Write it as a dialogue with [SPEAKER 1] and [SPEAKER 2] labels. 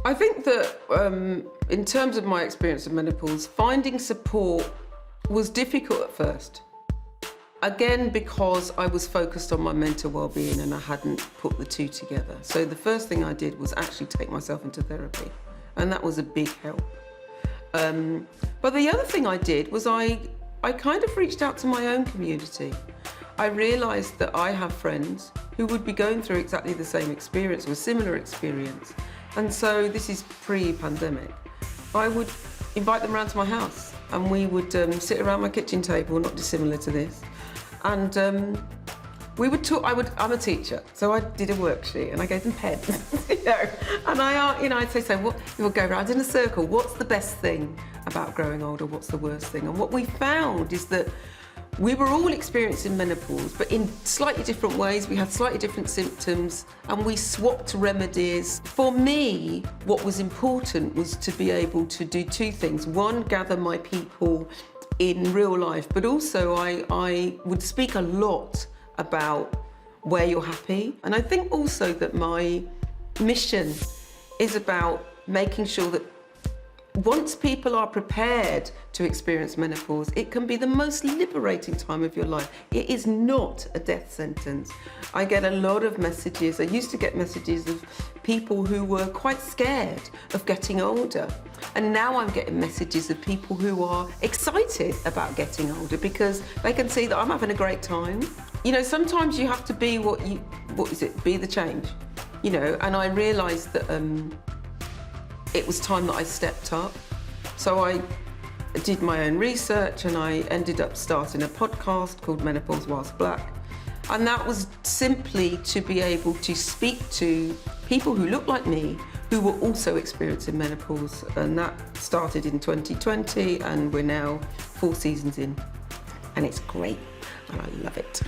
[SPEAKER 1] I think that in terms of my experience of menopause, finding support was difficult at first. Again, because I was focused on my mental well-being and I hadn't put the two together. So the first thing I did was actually take myself into therapy, and that was a big help. But the other thing I did was I kind of reached out to my own community. I realised that I have friends who would be going through exactly the same experience or a similar experience. And so this is pre-pandemic. I would invite them around to my house and we would sit around my kitchen table, not dissimilar to this. And we would talk. I'm a teacher, so I did a worksheet and I gave them pens, And I'd say, so what? We'll go around in a circle. What's the best thing about growing older? What's the worst thing? And what we found is that we were all experiencing menopause, but in slightly different ways. We had slightly different symptoms, and we swapped remedies. For me, what was important was to be able to do two things. One, gather my people in real life, but also I would speak a lot about where you're happy. And I think also that my mission is about making sure that once people are prepared to experience menopause, it can be the most liberating time of your life. It is not a death sentence. I get a lot of messages. I used to get messages of people who were quite scared of getting older. And now I'm getting messages of people who are excited about getting older because they can see that I'm having a great time. You know, sometimes you have to be be the change, you know, and I realised that it was time that I stepped up. So I did my own research and I ended up starting a podcast called Menopause Whilst Black. And that was simply to be able to speak to people who look like me, who were also experiencing menopause. And that started in 2020 and we're now 4 seasons in. And it's great and I love it.